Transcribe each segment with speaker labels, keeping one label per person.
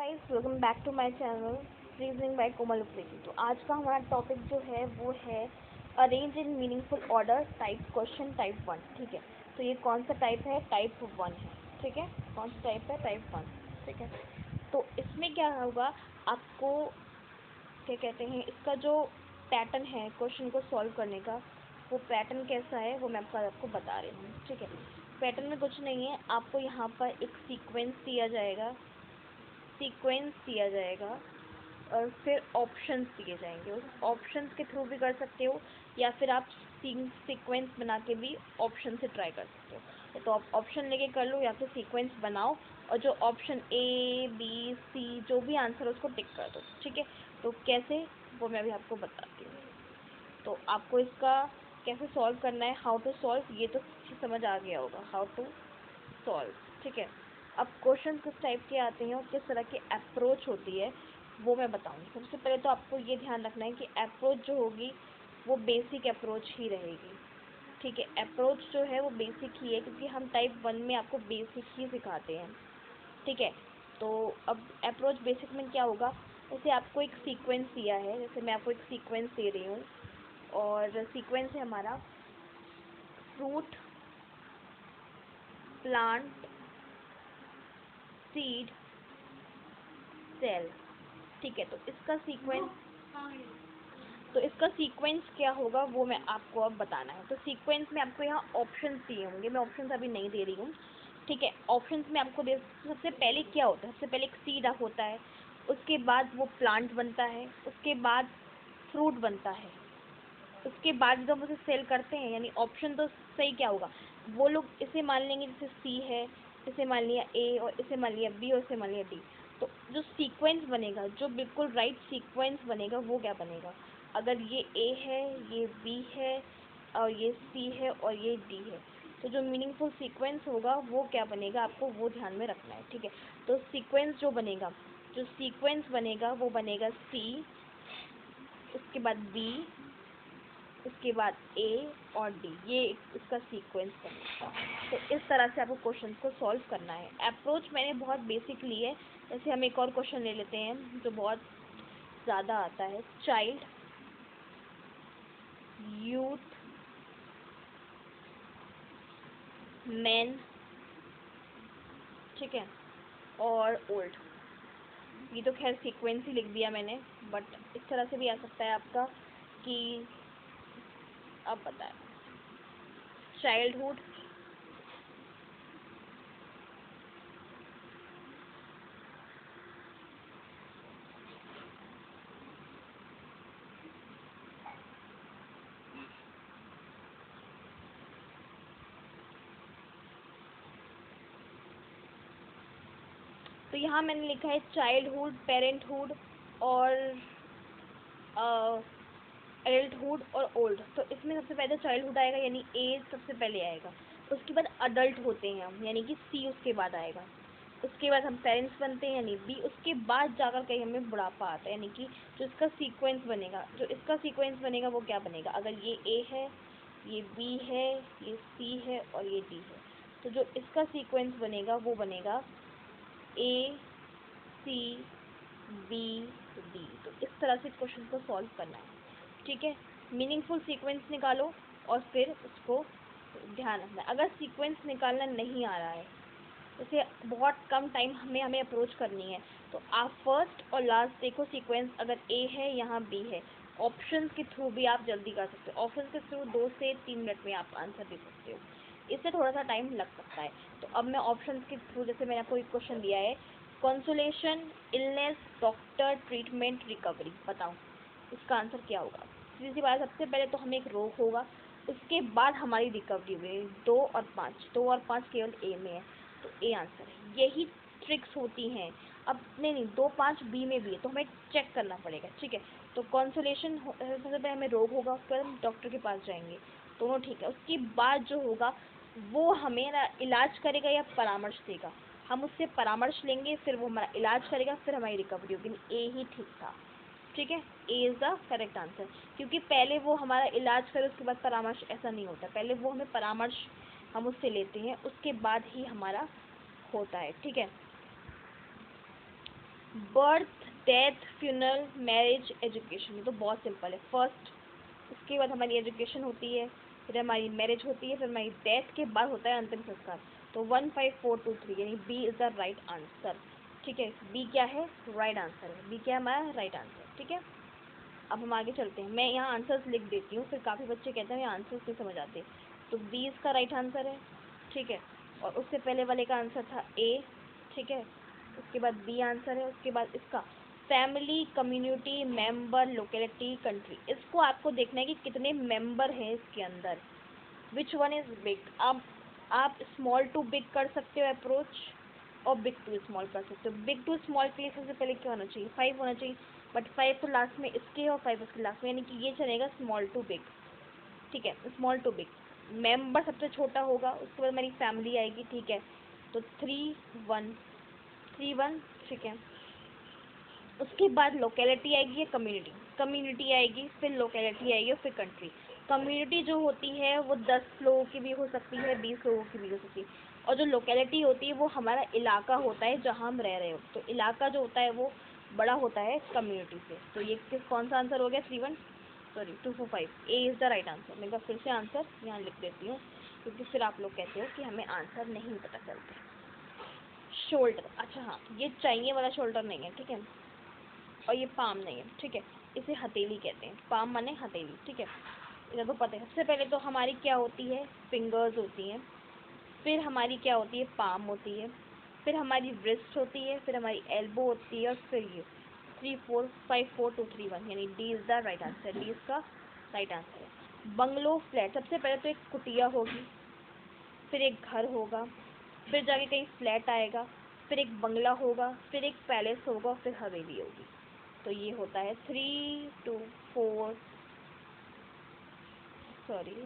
Speaker 1: Guys, welcome back to my channel reasoning by Komal Upreti. तो आज का हमारा टॉपिक जो है वो है arrange in meaningful order type question type 1। ठीक है, तो ये कौन सा टाइप है? टाइप 1 है। ठीक है, कौन सा टाइप है? टाइप 1। ठीक है, तो इसमें क्या होगा, आपको क्या कहते हैं, इसका जो पैटर्न है क्वेश्चन को सॉल्व करने का, वो पैटर्न कैसा है वो मैं आपको बता रही हूँ। ठीक है, पैटर्न में कुछ नहीं है, आपको यहाँ पर एक सीक्वेंस दिया जाएगा और फिर ऑप्शंस दिए जाएंगे। उस ऑप्शंस के थ्रू भी कर सकते हो या फिर आप सीक्वेंस बना के भी ऑप्शन से ट्राई कर सकते हो। तो आप ऑप्शन लेके कर लो या फिर सीक्वेंस बनाओ और जो ऑप्शन ए बी सी जो भी आंसर है उसको टिक कर दो। ठीक है, तो कैसे वो मैं अभी आपको बताती हूँ। तो आपको इसका कैसे सॉल्व करना है, हाउ टू सॉल्व, ये तो समझ आ गया होगा, हाउ टू सॉल्व। ठीक है, अब क्वेश्चन किस टाइप के आते हैं और किस तरह की अप्रोच होती है वो मैं बताऊंगी। सबसे पहले तो आपको ये ध्यान रखना है कि अप्रोच जो होगी वो बेसिक अप्रोच ही रहेगी। ठीक है, अप्रोच जो है वो बेसिक ही है क्योंकि हम टाइप 1 में आपको बेसिक ही सिखाते हैं। ठीक है, तो अब अप्रोच बेसिक में क्या होगा, जैसे आपको एक सीक्वेंस दिया है, जैसे मैं आपको एक सीक्वेंस दे रही हूँ और सीक्वेंस है हमारा फ्रूट, प्लांट, सीड, सेल। ठीक है, तो इसका सीक्वेंस क्या होगा वो मैं आपको अब बताना है। तो सीक्वेंस में आपको यहाँ ऑप्शंस दिए होंगे, मैं ऑप्शंस अभी नहीं दे रही हूँ। ठीक है, ऑप्शंस में आपको सबसे पहले क्या होता है, सबसे पहले एक सीड होता है, उसके बाद वो प्लांट बनता है, उसके बाद फ्रूट बनता है, उसके बाद जब उसे सेल करते हैं, यानी ऑप्शन तो सही क्या होगा, वो लोग इसे मान लेंगे जैसे सी है, इसे मान लिया ए और इसे मान लिया बी और इसे मान लिया डी। तो जो सीक्वेंस बनेगा, जो बिल्कुल राइट सीक्वेंस बनेगा वो क्या बनेगा, अगर ये ए है, ये बी है और ये सी है और ये डी है, तो जो मीनिंगफुल सीक्वेंस होगा वो क्या बनेगा, आपको वो ध्यान में रखना है। ठीक है, तो सीक्वेंस जो सीक्वेंस बनेगा वो बनेगा सी, उसके बाद बी, उसके बाद ए और डी, ये इसका सीक्वेंस बनेगा। तो इस तरह से आपको क्वेश्चन को सॉल्व करना है। अप्रोच मैंने बहुत बेसिक ली है। जैसे हम एक और क्वेश्चन ले लेते हैं जो बहुत ज़्यादा आता है, चाइल्ड, यूथ, मैन, ठीक है, और ओल्ड। ये तो खैर सीक्वेंस ही लिख दिया मैंने, बट इस तरह से भी आ सकता है आपका कि अब बताएं, चाइल्डहुड, तो यहाँ मैंने लिखा है चाइल्डहुड, पेरेंटहुड और एडल्टहुड और ओल्ड। तो इसमें सबसे पहले चाइल्डहुड आएगा यानी एज सबसे पहले आएगा, उसके बाद अडल्ट होते हैं हम यानी कि सी उसके बाद आएगा, उसके बाद हम पेरेंट्स बनते हैं यानी बी, उसके बाद जाकर कहीं हमें बुढ़ापा आता है यानी कि जो इसका सीक्वेंस बनेगा वो क्या बनेगा, अगर ये ए है, ये बी है, ये सी है और ये डी है, तो जो इसका सीक्वेंस बनेगा वो बनेगा ए सी बी डी। तो इस तरह से क्वेश्चन को सॉल्व करना है। ठीक है, मीनिंगफुल सीक्वेंस निकालो और फिर उसको ध्यान रखना है। अगर सीक्वेंस निकालना नहीं आ रहा है, जैसे बहुत कम टाइम हमें अप्रोच करनी है, तो आप फर्स्ट और लास्ट देखो सीक्वेंस, अगर ए है यहाँ बी है, ऑप्शंस के थ्रू भी आप जल्दी कर सकते हो। ऑप्शंस के थ्रू 2 से 3 मिनट में आप आंसर दे सकते हो, इससे थोड़ा सा टाइम लग सकता है। तो अब मैं ऑप्शंस के थ्रू, जैसे मैंने आपको एक क्वेश्चन दिया है, consolation, illness, doctor, treatment, recovery, बताओ इसका आंसर क्या होगा। सीधी सी बात, सबसे पहले तो हमें एक रोग होगा, उसके बाद हमारी रिकवरी हुई। 2 और 5 केवल ए में है, तो ए आंसर है। यही ट्रिक्स होती हैं। अब नहीं 2 5 बी में भी है, तो हमें चेक करना पड़ेगा। ठीक है, तो कंसोलेशन सबसे पहले हमें रोग होगा, उसके बाद हम डॉक्टर के पास जाएंगे, दोनों ठीक है। उसके बाद जो होगा वो हमें ना इलाज करेगा या परामर्श देगा, हम उससे परामर्श लेंगे, फिर वो हमारा इलाज करेगा, फिर हमारी रिकवरी होगी। ए ही ठीक था। ठीक है, A is the correct answer, क्योंकि पहले वो हमारा इलाज करे उसके बाद परामर्श, ऐसा नहीं होता। पहले वो हमें परामर्श हम उससे लेते हैं, उसके बाद ही हमारा होता है। ठीक है, birth, death, funeral, marriage, education. ये तो बहुत सिंपल है। फर्स्ट, उसके बाद हमारी एजुकेशन होती है, फिर हमारी मैरिज होती है, फिर हमारी डेथ के बाद होता है अंतिम संस्कार। तो 1 5 4 2 3 यानी B is the right answer. ठीक है, बी क्या है? राइट आंसर है। बी क्या है हमारा? Right answer. ठीक है, अब हम आगे चलते हैं। मैं यहाँ आंसर्स लिख देती हूँ, फिर काफ़ी बच्चे कहते हैं ये आंसर्स नहीं समझ आते। तो बी इसका राइट आंसर है। ठीक है, और उससे पहले वाले का आंसर था ए। ठीक है, उसके बाद बी आंसर है। उसके बाद इसका family, community, member, locality, country. इसको आपको देखना है कि कितने मेंबर हैं इसके अंदर, विच वन इज बिग। आप स्मॉल टू बिग कर सकते हो अप्रोच, और बिग टू स्मॉल कर सकते हो। बिग टू स्मॉल के लिए सबसे पहले क्या होना चाहिए? 5 होना चाहिए, बट 5 तो लास्ट में इसके और 5 इसके लास्ट में, यानी कि ये चलेगा स्मॉल टू बिग। ठीक है, स्मॉल टू बिग। मेंबर सबसे छोटा होगा, उसके बाद मेरी फैमिली आएगी। ठीक है, तो 3 1 3 1। ठीक है, उसके बाद लोकेलिटी आएगी या कम्युनिटी, कम्युनिटी आएगी, फिर लोकेलिटी आएगी और फिर कंट्री। कम्युनिटी जो होती है वो 10 लोगों की भी हो सकती है, 20 लोगों की भी हो सकती है, और जो लोकेलिटी होती है वो हमारा इलाका होता है जहाँ हम रह रहे हो। तो इलाका जो होता है वो बड़ा होता है कम्युनिटी से। तो ये कौन सा आंसर हो गया? 3 1 sorry 2 4 5। A is the right answer. मैं फिर से आंसर यहाँ लिख देती हूँ, क्योंकि फिर आप लोग कहते हो कि हमें आंसर नहीं पता चलते। शोल्डर, अच्छा हाँ, ये चाहिए वाला शोल्डर नहीं है। ठीक है, और ये पाम नहीं है। ठीक है, इसे हथेली कहते हैं। पाम माने हथेली। ठीक है, इधर तो पता है। सबसे पहले तो हमारी क्या होती है? फिंगर्स होती हैं, फिर हमारी क्या होती है? पाम होती है, फिर हमारी रिस्ट होती है, फिर हमारी एल्बो होती है, और फिर ये 3 4 5 4 2 3 1, यानी D is the right answer. D इसका राइट आंसर है। Bungalow, flat. सबसे पहले तो एक कुटिया होगी, फिर एक घर होगा, फिर जाके कहीं फ्लैट आएगा, फिर एक बंगला होगा, फिर एक पैलेस होगा, और फिर हवेली होगी। तो ये होता है 3 2 4 सॉरी,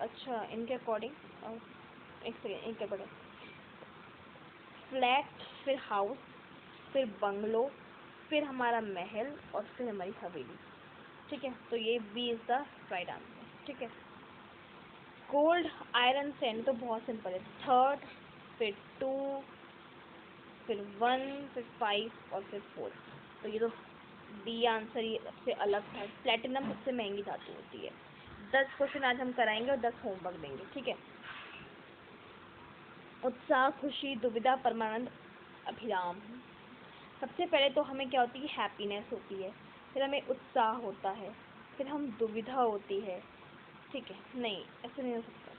Speaker 1: अच्छा इनके अकॉर्डिंग, एक सेकेंड, इनके अकॉर्डिंग फ्लैट, फिर हाउस, फिर बंगलो, फिर हमारा महल, और फिर हमारी हवेली। ठीक है, तो ये B is the right answer. ठीक है, गोल्ड, आयरन, सैंड तो बहुत सिंपल है। 3rd, फिर 2, फिर 1, फिर 5 और फिर 4। तो ये तो डी आंसर ये सबसे अलग था। प्लेटिनम सबसे महंगी धातु होती है। 10 क्वेश्चन आज हम कराएंगे और 10 होमवर्क देंगे। ठीक है, उत्साह, खुशी, दुविधा, परमानंद, अभिराम। सबसे पहले तो हमें क्या होती है? हैप्पीनेस होती है, फिर हमें उत्साह होता है, फिर हम दुविधा होती है। ठीक है, नहीं ऐसे नहीं हो सकता।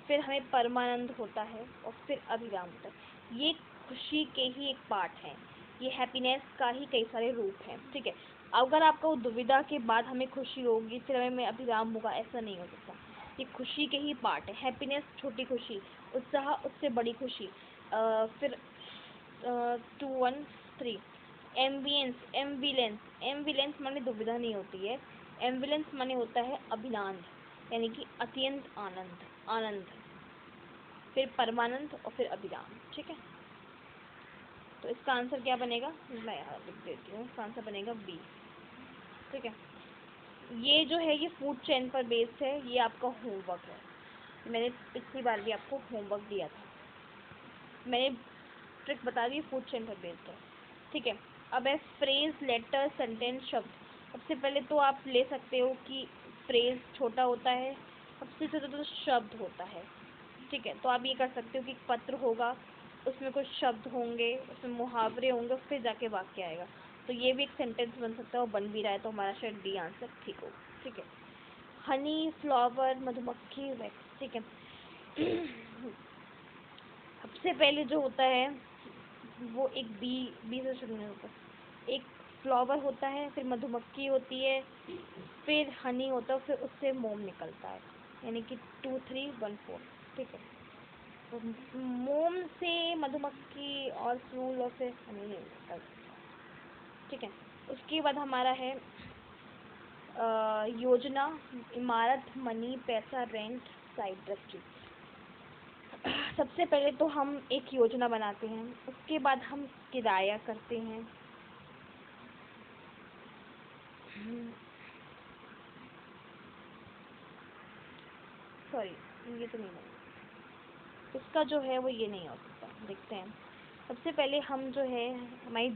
Speaker 1: फिर हमें परमानंद होता है, और फिर अभिराम होता है। ये खुशी के ही एक पार्ट हैं, ये हैप्पीनेस का ही कई सारे रूप हैं। ठीक है, अगर आपको दुविधा के बाद हमें खुशी होगी, फिर हमें अभिराम होगा, ऐसा नहीं हो सकता। ये खुशी के ही पार्ट है। हैप्पीनेस छोटी खुशी, उत्साह उससे बड़ी खुशी, फिर 2 1 3। एम्बियंस, एम्बिलेंस, एम्बिलेंस माने दुविधा नहीं होती है, एम्बिलेंस माने होता है अभिनंद, यानी कि अत्यंत आनंद, आनंद। फिर परमानंद और फिर अभिराम। ठीक है, तो इसका आंसर क्या बनेगा? मैं यहाँ लिख देती हूँ, इसका आंसर बनेगा बी। ठीक है, ये जो है ये फूड चेन पर बेस्ड है, ये आपका होमवर्क है। मैंने पिछली बार भी आपको होमवर्क दिया था, मैंने ट्रिक बता दी, फूड चेन पर बेस्ड है। ठीक है, अब है फ्रेज, लेटर, सेंटेंस, शब्द। सबसे पहले तो आप ले सकते हो कि फ्रेज छोटा होता है, सबसे छोटा तो शब्द होता है। ठीक है, तो आप ये कर सकते हो कि पत्र होगा, उसमें कुछ शब्द होंगे, उसमें मुहावरे होंगे, फिर जाके वाक्य आएगा। तो ये भी एक सेंटेंस बन सकता है, और बन भी रहा है, तो हमारा शायद डी आंसर ठीक होगा। ठीक है, हनी, फ्लावर, मधुमक्खी, वैक्स। ठीक है, सबसे पहले जो होता है वो एक बी, बी से शुरू नहीं होता, एक फ्लावर होता है, फिर मधुमक्खी होती है, फिर हनी होता है, फिर उससे मोम निकलता है, यानी कि 2 3 1 4। ठीक है, तो मोम से मधुमक्खी और फूल और फिर हनी निकलता है। ठीक है, उसके बाद हमारा है योजना, इमारत, मनी, पैसा, रेंट, साइट, दृष्टि। सबसे पहले तो हम एक योजना बनाते हैं, उसके बाद हम किराया करते हैं, सॉरी ये तो नहीं बना, इसका जो है वो ये नहीं हो सकता, देखते हैं। सबसे पहले हम जो है हमारी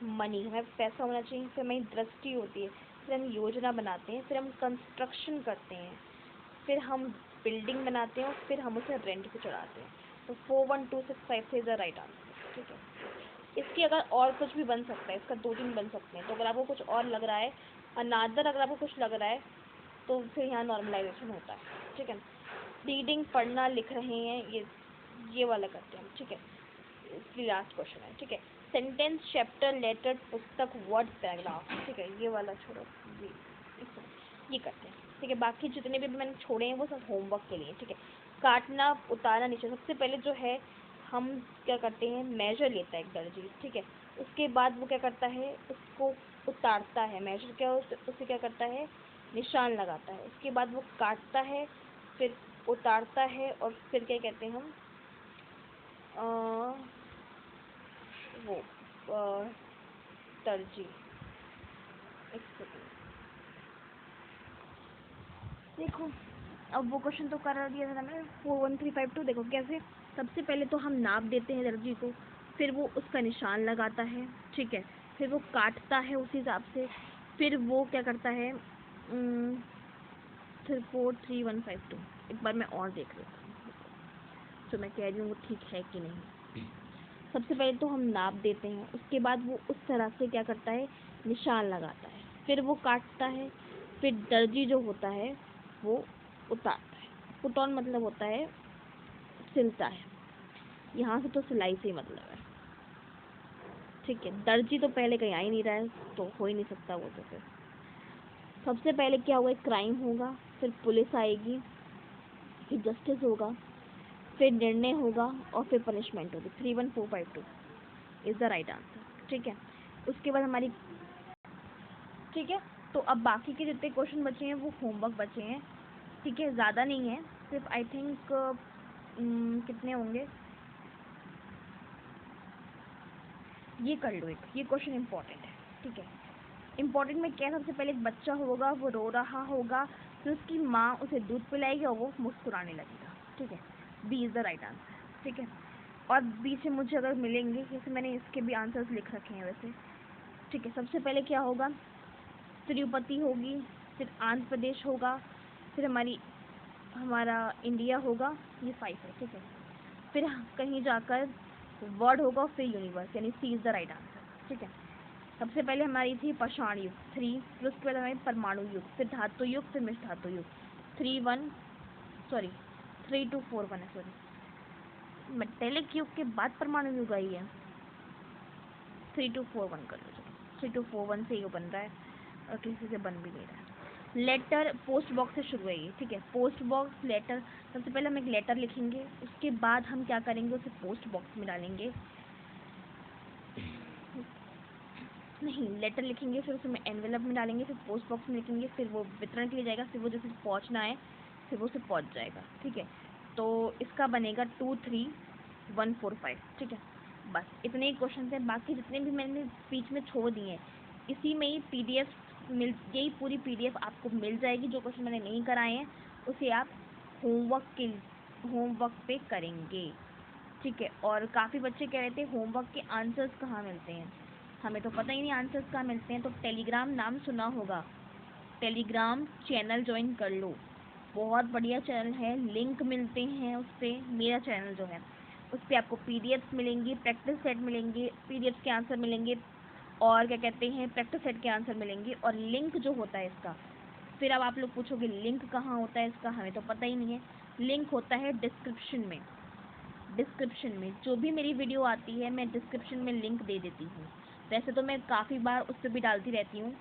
Speaker 1: मनी, हमें पैसा होना चाहिए, फिर हमारी दृष्टि होती है, फिर हम योजना बनाते हैं, फिर हम कंस्ट्रक्शन करते हैं, फिर हम बिल्डिंग बनाते हैं और फिर हम उसे रेंट पे चढ़ाते हैं। तो 41265 से इज द राइट आंसर। ठीक है, इसकी अगर और कुछ भी बन सकता है, इसका 2-3 बन सकते हैं। तो अगर आपको कुछ और लग रहा है, अनादर अगर आपको कुछ लग रहा है, तो फिर यहाँ नॉर्मलाइजेशन होता है। ठीक है, रीडिंग पढ़ना लिख रहे हैं, ये वाला करते हैं हम। ठीक है, इसलिए लास्ट क्वेश्चन है। ठीक है, सेंटेंस, चैप्टर, लेटर, पुस्तक, वर्ड, पैराग्राफ। ठीक है, ये वाला छोड़ो, ये करते हैं। ठीक है, बाकी जितने भी मैंने छोड़े हैं वो सब होमवर्क के लिए। ठीक है, काटना, उतारना नीचे। सबसे पहले जो है हम क्या करते हैं, मेजर लेता है एक दर्जी। ठीक है, उसके बाद वो क्या करता है, उसको उतारता है। मेजर क्या, उसे क्या करता है, निशान लगाता है। उसके बाद वो काटता है, फिर उतारता है, और फिर क्या कहते हैं हम, वो दर्जी। एक सेकेंड, देखो अब वो क्वेश्चन तो कर दिया था मैंने, 41352। देखो कैसे, सबसे पहले तो हम नाप देते हैं दर्जी को, फिर वो उसका निशान लगाता है। ठीक है, फिर वो काटता है उस हिसाब से, फिर वो क्या करता है, 43152। एक बार मैं और देख लेता हूँ जो मैं कह रही हूँ वो ठीक है कि नहीं। सबसे पहले तो हम नाप देते हैं, उसके बाद वो उस तरह से क्या करता है, निशान लगाता है, फिर वो काटता है, फिर दर्जी जो होता है वो उतारता है। पुट ऑन मतलब होता है सिलता है, यहाँ से तो सिलाई से ही मतलब है। ठीक है, दर्जी तो पहले कहीं आ ही नहीं रहा है, तो हो ही नहीं सकता वो। तो फिर सबसे पहले क्या होगा, क्राइम होगा, फिर पुलिस आएगी, फिर जस्टिस होगा, फिर निर्णय होगा, और फिर पनिशमेंट होगी। 31452 इज द राइट आंसर। ठीक है, उसके बाद हमारी, ठीक है, तो अब बाकी के जितने क्वेश्चन बचे हैं वो होमवर्क बचे हैं। ठीक है, ज़्यादा नहीं है, सिर्फ आई थिंक कितने होंगे, ये कर लो एक, ये क्वेश्चन इम्पोर्टेंट है। ठीक है, इम्पोर्टेंट में क्या, सबसे पहले एक बच्चा होगा, वो रो रहा होगा, फिर उसकी माँ उसे दूध पिलाएगी और वो मुस्कुराने लगेगा। ठीक है, B is the right answer. ठीक है, और बी से मुझे अगर मिलेंगे, जैसे मैंने इसके भी आंसर्स लिख रखे हैं वैसे। ठीक है, सबसे पहले क्या होगा, तिरुपति होगी, फिर आंध्र प्रदेश होगा, फिर हमारा इंडिया होगा, ये 5 है। ठीक है, फिर कहीं जाकर वर्ड होगा, फिर यूनिवर्स, यानी सी इज़ द राइट आंसर। ठीक है, सबसे पहले हमारी थी पाषाण युग 3, फिर उसके बाद हमारी परमाणु युग, फिर धातु युग, फिर मिश्र धातु युग। 3241 है, सॉरी, मेटेलिक युग के बाद परमाणु युग आई है। 3241 कर लो, 3241 से ये बन रहा है और किसी से बन भी नहीं रहा है। लेटर पोस्ट बॉक्स से शुरू है ये। ठीक है, पोस्ट बॉक्स, लेटर, सबसे पहले हम एक लेटर लिखेंगे, उसके बाद हम क्या करेंगे, उसे पोस्ट बॉक्स में डालेंगे, नहीं, लेटर लिखेंगे, फिर उसे एनवेलप में डालेंगे, फिर पोस्ट बॉक्स में लिखेंगे, फिर वो वितरण के लिए जाएगा, फिर वो जैसे पहुंचना है फिर वो उसे पहुंच जाएगा। ठीक है, तो इसका बनेगा 23145। ठीक है, बस इतने ही क्वेश्चन हैं, बाकी जितने भी मैंने बीच में छोड़ दिए हैं इसी में ही PDF यही पूरी PDF आपको मिल जाएगी। जो क्वेश्चन मैंने नहीं कराए हैं उसे आप होमवर्क पे करेंगे। ठीक है, और काफ़ी बच्चे कह रहे थे होमवर्क के आंसर्स कहाँ मिलते हैं, हमें तो पता ही नहीं आंसर्स कहाँ मिलते हैं। तो टेलीग्राम नाम सुना होगा, टेलीग्राम चैनल ज्वाइन कर लो, बहुत बढ़िया चैनल है, लिंक मिलते हैं उस पर। मेरा चैनल जो है उस पर आपको PDFs मिलेंगी, प्रैक्टिस सेट मिलेंगे, PDFs के आंसर मिलेंगे, और क्या कहते हैं प्रैक्टिस सेट के आंसर मिलेंगे, और लिंक जो होता है इसका, फिर अब आप लोग पूछोगे लिंक कहाँ होता है इसका, हमें तो पता ही नहीं है। लिंक होता है डिस्क्रिप्शन में, डिस्क्रिप्शन में जो भी मेरी वीडियो आती है मैं डिस्क्रिप्शन में लिंक दे देती हूँ। वैसे तो मैं काफ़ी बार उस पर भी डालती रहती हूँ,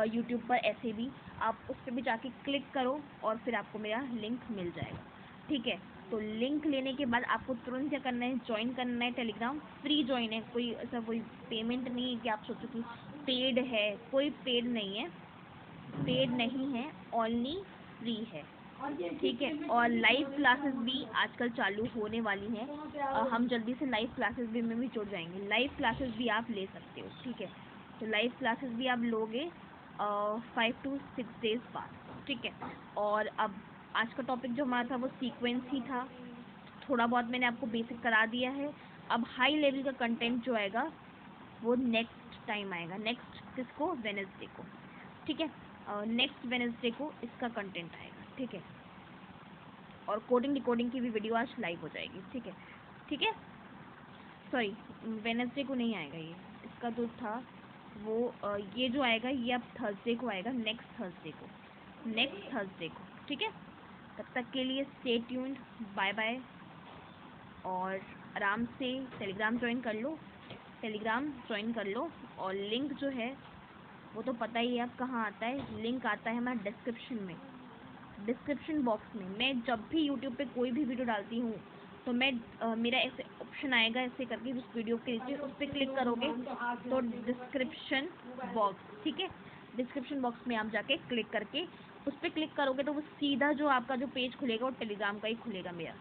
Speaker 1: यूट्यूब पर ऐसे भी आप उस पर भी जाके क्लिक करो और फिर आपको मेरा लिंक मिल जाएगा। ठीक है, तो लिंक लेने के बाद आपको तुरंत क्या करना है, ज्वाइन करना है। टेलीग्राम फ्री ज्वाइन है, कोई ऐसा कोई पेमेंट नहीं है कि आप सोचो कि पेड है, कोई पेड नहीं है, पेड नहीं है, ओनली फ्री है। ठीक है, और लाइव क्लासेस भी आजकल चालू होने वाली हैं, हम जल्दी से लाइव क्लासेस भी में भी जुड़ जाएंगे, लाइव क्लासेस भी आप ले सकते हो। ठीक है, तो लाइव क्लासेस भी आप लोगे 5 to 6 डेज बाद। ठीक है, और अब आज का टॉपिक जो हमारा था वो सीक्वेंस ही था, थोड़ा बहुत मैंने आपको बेसिक करा दिया है। अब हाई लेवल का कंटेंट जो आएगा वो नेक्स्ट टाइम आएगा, नेक्स्ट किसको, वेडनेसडे को, ठीक है। नेक्स्ट वेडनेसडे को इसका कंटेंट आएगा, ठीक है। और कोडिंग डिकोडिंग की भी वीडियो आज लाइव हो जाएगी, ठीक है, ठीक है। सॉरी, वेडनेसडे को नहीं आएगा ये, इसका जो था वो ये जो आएगा ये अब थर्सडे को आएगा, नेक्स्ट थर्सडे को, नेक्स्ट थर्सडे को, ठीक है। तब तक के लिए स्टे ट्यून्ड, बाय बाय। और आराम से टेलीग्राम ज्वाइन कर लो, टेलीग्राम ज्वाइन कर लो। और लिंक जो है वो तो पता ही है अब कहाँ आता है, लिंक आता है हमारा डिस्क्रिप्शन में, डिस्क्रिप्शन बॉक्स में। मैं जब भी यूट्यूब पे कोई भी वीडियो डालती हूँ तो मैं मेरा ऐसे ऑप्शन आएगा ऐसे करके उस वीडियो के नीचे, उस पर क्लिक करोगे तो डिस्क्रिप्शन बॉक्स, ठीक है, डिस्क्रिप्शन बॉक्स में आप जाके क्लिक करके उस पर क्लिक करोगे तो वो सीधा जो आपका जो पेज खुलेगा वो टेलीग्राम का ही खुलेगा मेरा।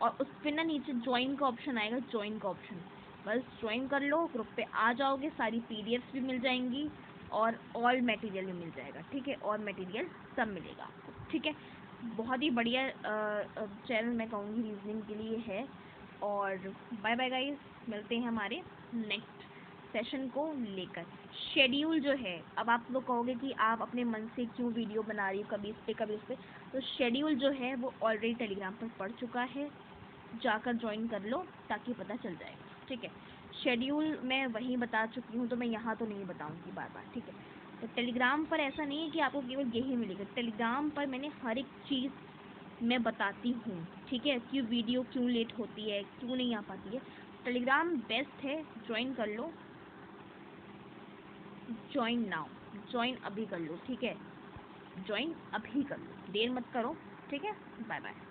Speaker 1: और उस पर ना नीचे ज्वाइन का ऑप्शन आएगा, ज्वाइन का ऑप्शन, बस ज्वाइन कर लो, ग्रुप पे आ जाओगे, सारी पीडीएफ्स भी मिल जाएंगी और ऑल मटेरियल भी मिल जाएगा, ठीक है, और मटेरियल सब मिलेगा आपको, ठीक है। बहुत ही बढ़िया चैनल मैं कहूँगी रीजनिंग के लिए है। और बाय बाय गाइस, मिलते हैं हमारे नेक्स्ट सेशन को लेकर। शेड्यूल जो है, अब आप लोग कहोगे कि आप अपने मन से क्यों वीडियो बना रही हो, कभी इस पर कभी उस पर, तो शेड्यूल जो है वो ऑलरेडी टेलीग्राम पर पड़ चुका है, जाकर ज्वाइन कर लो ताकि पता चल जाएगा, ठीक है। शेड्यूल मैं वहीं बता चुकी हूँ तो मैं यहाँ तो नहीं बताऊँगी बार बार, ठीक है। तो टेलीग्राम पर ऐसा नहीं है कि आपको केवल यही मिलेगा, टेलीग्राम पर मैंने हर एक चीज़ मैं बताती हूँ, ठीक है, कि वीडियो क्यों लेट होती है, क्यों नहीं आ पाती है। टेलीग्राम बेस्ट है, ज्वाइन कर लो, ज्वाइन नाउ, ज्वाइन अभी कर लो, ठीक है, ज्वाइन अभी कर लो, देर मत करो, ठीक है। Bye bye.